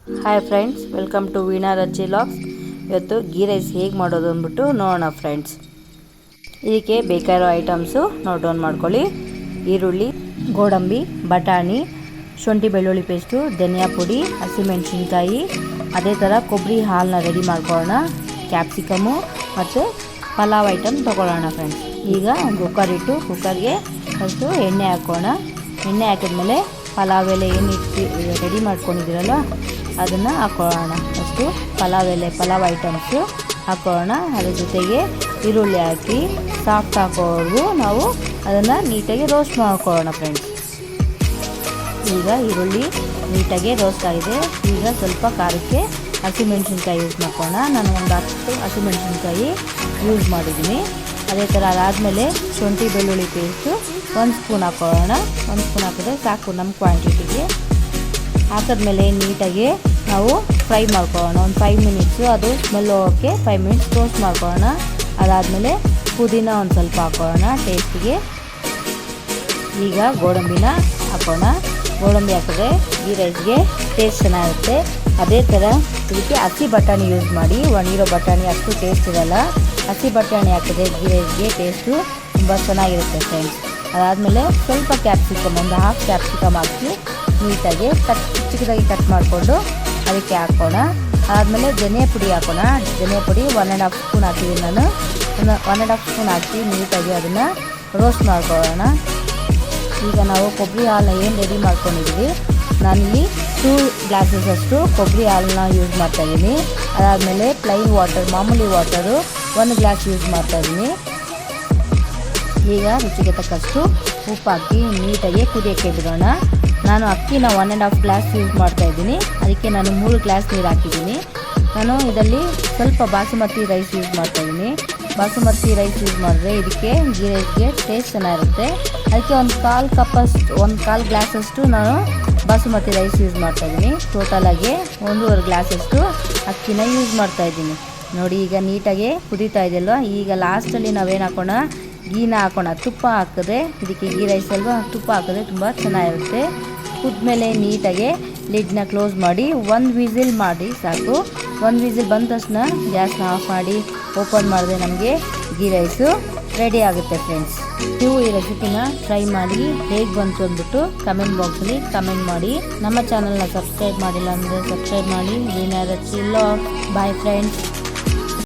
Hi friends, welcome to Veena Rajji logs. ಇವತ್ತು ghee rice ಹೇಗೆ ಮಾಡೋದು ಅಂದ್ಬಿಟ್ಟು ನೋಡೋಣ ಫ್ರೆಂಡ್ಸ್. ಇದಕ್ಕೆ ಬೇಕಾಗಿರೋ ಐಟಮ್ಸು ನೋಟ್ ಡೌನ್ ಮಾಡ್ಕೊಳ್ಳಿ. ಈರುಳ್ಳಿ, ಗೋಡಂಬಿ, ಬಟಾಣಿ, ಶುಂಠಿ ಬೆಳ್ಳುಳ್ಳಿ ಪೇಸ್ಟು, ಧನಿಯಾ ಪುಡಿ, ಹಸಿಮೆಣಸಿನ್ಕಾಯಿ, ಅದೇ ಥರ ಕೊಬ್ಬರಿ ಹಾಲನ್ನ ರೆಡಿ ಮಾಡ್ಕೊಳ್ಳೋಣ, ಕ್ಯಾಪ್ಸಿಕಮು ಮತ್ತು ಪಲಾವ್ ಐಟಮ್ ತೊಗೊಳ್ಳೋಣ ಫ್ರೆಂಡ್ಸ್. ಈಗ ಕುಕ್ಕರ್ ಇಟ್ಟು ಕುಕ್ಕರ್ಗೆ ಫಸ್ಟು ಎಣ್ಣೆ ಹಾಕೋಣ. ಎಣ್ಣೆ ಹಾಕಿದ್ಮೇಲೆ ಪಲಾವ್ ಎಲೆ ಏನು ರೆಡಿ ಮಾಡ್ಕೊಂಡಿದ್ದೀರಲ್ಲ ಅದನ್ನು ಹಾಕೊಳ್ಳೋಣ. ಫಸ್ಟು ಪಲಾವ್ ಐಟಮ್ಸು ಹಾಕೊಳ್ಳೋಣ. ಅದ್ರ ಜೊತೆಗೆ ಈರುಳ್ಳಿ ಹಾಕಿ ಸಾಫ್ಟ್ ಹಾಕೋವರೆಗೂ ನಾವು ಅದನ್ನು ನೀಟಾಗಿ ರೋಸ್ಟ್ ಮಾಡ್ಕೊಳ್ಳೋಣ ಫ್ರೆಂಡ್ಸ್. ಈಗ ಈರುಳ್ಳಿ ನೀಟಾಗಿ ರೋಸ್ಟ್ ಆಗಿದೆ. ಈಗ ಸ್ವಲ್ಪ ಖಾರಕ್ಕೆ ಹಸಿಮೆಣಸಿನ್ಕಾಯಿ ಯೂಸ್ ಮಾಡ್ಕೊಳ್ಳೋಣ. ನಾನು ಒಂದು 10 ಹಸಿಮೆಣಸಿನ್ಕಾಯಿ ಯೂಸ್ ಮಾಡಿದ್ದೀನಿ. ಅದೇ ಥರ ಅದಾದಮೇಲೆ ಶುಂಠಿ ಬೆಳ್ಳುಳ್ಳಿ ಪೇಸ್ಟು 1 ಸ್ಪೂನ್ ಹಾಕೊಳ್ಳೋಣ. 1 ಸ್ಪೂನ್ ಹಾಕಿದ್ರೆ ಸಾಕು ನಮ್ಮ ಕ್ವಾಂಟಿಟಿಗೆ. ಹಾಕಿದ್ಮೇಲೆ ನೀಟಾಗಿ ನಾವು ಫ್ರೈ ಮಾಡ್ಕೊಳ್ಳೋಣ. ಒಂದು 5 ಮಿನಿಟ್ಸು ಅದು ಸ್ಮೆಲ್ ಹೋಗೋಕ್ಕೆ 5 ಮಿನಿಟ್ಸ್ ರೋಸ್ಟ್ ಮಾಡ್ಕೊಳ್ಳೋಣ. ಅದಾದಮೇಲೆ ಪುದೀನ ಒಂದು ಸ್ವಲ್ಪ ಹಾಕೊಳ್ಳೋಣ ಟೇಸ್ಟಿಗೆ. ಈಗ ಗೋಡಂಬಿನ ಹಾಕೋಣ. ಗೋಡಂಬಿ ಹಾಕಿದ್ರೆ ಗೀ ರೈಸ್ಗೆ ಟೇಸ್ಟ್ ಚೆನ್ನಾಗಿರುತ್ತೆ. ಅದೇ ಥರ ಇದಕ್ಕೆ ಹಸಿ ಬಟಾಣಿ ಯೂಸ್ ಮಾಡಿ. ಒಣಗಿರೋ ಬಟಾಣಿ ಅಷ್ಟು ಟೇಸ್ಟ್ ಇರೋಲ್ಲ. ಹಸಿ ಬಟಾಣಿ ಹಾಕಿದ್ರೆ ಗೀ ರೈಸ್ಗೆ ಟೇಸ್ಟು ತುಂಬ ಚೆನ್ನಾಗಿರುತ್ತೆ ಫ್ರೆಂಡ್ಸ್. ಅದಾದಮೇಲೆ ಸ್ವಲ್ಪ ಕ್ಯಾಪ್ಸಿಕಮ್, ಒಂದು ಹಾಫ್ ಕ್ಯಾಪ್ಸಿಕಮ್ ಹಾಕಿ ನೀಟಾಗಿ ಚಿಕ್ಕದಾಗಿ ಕಟ್ ಮಾಡಿಕೊಂಡು ಅದಕ್ಕೆ ಹಾಕೋಣ. ಅದಾದಮೇಲೆ ಧನಿಯಾ ಪುಡಿ ಹಾಕೋಣ. ಧನಿಯಾ ಪುಡಿ 1.5 ಸ್ಪೂನ್ ಹಾಕಿದ್ದೀನಿ ನಾನು. 1.5 ಸ್ಪೂನ್ ಹಾಕಿ ನೀಟಾಗಿ ಅದನ್ನು ರೋಸ್ಟ್ ಮಾಡ್ಕೊಳ್ಳೋಣ. ಈಗ ನಾವು ಕೊಬ್ಬರಿ ಹಾಲನ್ನ ಏನು ರೆಡಿ ಮಾಡ್ಕೊಂಡಿದ್ದೀವಿ, ನಾನಿಲ್ಲಿ 2 ಗ್ಲಾಸಸ್ ಅಷ್ಟು ಕೊಬ್ಬರಿ ಹಾಲನ್ನ ಯೂಸ್ ಮಾಡ್ತಾಯಿದ್ದೀನಿ. ಅದಾದಮೇಲೆ ಪ್ಲೈನ್ ವಾಟರ್, ಮಾಮೂಲಿ ವಾಟರು 1 ಗ್ಲಾಸ್ ಯೂಸ್ ಮಾಡ್ತಾಯಿದ್ದೀನಿ. ಈಗ ರುಚಿಗೆ ತಕ್ಕಷ್ಟು ಉಪ್ಪು ಹಾಕಿ ನೀಟಾಗಿ ಕುದಿಯೋಕ್ಕೆ ಬಿಡೋಣ. ನಾನು ಅಕ್ಕಿನ 1.5 ಗ್ಲಾಸ್ ಯೂಸ್ ಮಾಡ್ತಾಯಿದ್ದೀನಿ. ಅದಕ್ಕೆ ನಾನು 3 ಗ್ಲಾಸ್ ನೀರು ಹಾಕಿದ್ದೀನಿ. ನಾನು ಇದರಲ್ಲಿ ಸ್ವಲ್ಪ ಬಾಸುಮತಿ ರೈಸ್ ಯೂಸ್ ಮಾಡ್ತಾಯಿದ್ದೀನಿ. ಬಾಸುಮತಿ ರೈಸ್ ಯೂಸ್ ಮಾಡಿದ್ರೆ ಇದಕ್ಕೆ ಗೀ ರೈಸ್ಗೆ ಟೇಸ್ಟ್ ಚೆನ್ನಾಗಿರುತ್ತೆ. ಅದಕ್ಕೆ ಒಂದು 1/4 ಗ್ಲಾಸಷ್ಟು ನಾನು ಬಾಸುಮತಿ ರೈಸ್ ಯೂಸ್ ಮಾಡ್ತಾಯಿದ್ದೀನಿ. ಟೋಟಲಾಗಿ 1.5 ಗ್ಲಾಸಷ್ಟು ಅಕ್ಕಿನ ಯೂಸ್ ಮಾಡ್ತಾಯಿದ್ದೀನಿ. ನೋಡಿ ಈಗ ನೀಟಾಗಿ ಕುದೀತಾ ಇದೆಯಲ್ವ. ಈಗ ಲಾಸ್ಟಲ್ಲಿ ನಾವೇನು ಹಾಕೋಣ, ಗೀನ ಹಾಕೋಣ. ತುಪ್ಪ ಹಾಕಿದ್ರೆ ಇದಕ್ಕೆ ಗೀ ರೈಸ್ ಅಲ್ವಾ, ತುಪ್ಪ ಹಾಕಿದ್ರೆ ತುಂಬ ಚೆನ್ನಾಗಿರುತ್ತೆ. ಕುದ್ಮೇಲೆ ನೀಟಾಗಿ ಲಿಡ್ನ ಕ್ಲೋಸ್ ಮಾಡಿ 1 ವಿಸಿಲ್ ಮಾಡಿ ಸಾಕು. 1 ವಿಸಿಲ್ ಬಂದ ತಕ್ಷಣ ಗ್ಯಾಸ್ನ ಆಫ್ ಮಾಡಿ ಓಪನ್ ಮಾಡಿದ್ರೆ ನಮಗೆ ಗೀ ರೈಸು ರೆಡಿ ಆಗುತ್ತೆ ಫ್ರೆಂಡ್ಸ್. ನೀವು ಈ ರೆಸಿಪಿನ ಟ್ರೈ ಮಾಡಿ ಹೇಗೆ ಬಂತು ಅಂದ್ಬಿಟ್ಟು ಕಮೆಂಟ್ ಬಾಕ್ಸಲ್ಲಿ ಕಮೆಂಟ್ ಮಾಡಿ. ನಮ್ಮ ಚಾನಲ್ನ ಸಬ್ಸ್ಕ್ರೈಬ್ ಮಾಡಿಲ್ಲ ಅಂದರೆ ಸಬ್ಸ್ಕ್ರೈಬ್ ಮಾಡಿ. Veena Rajji vlogs. Bye friends.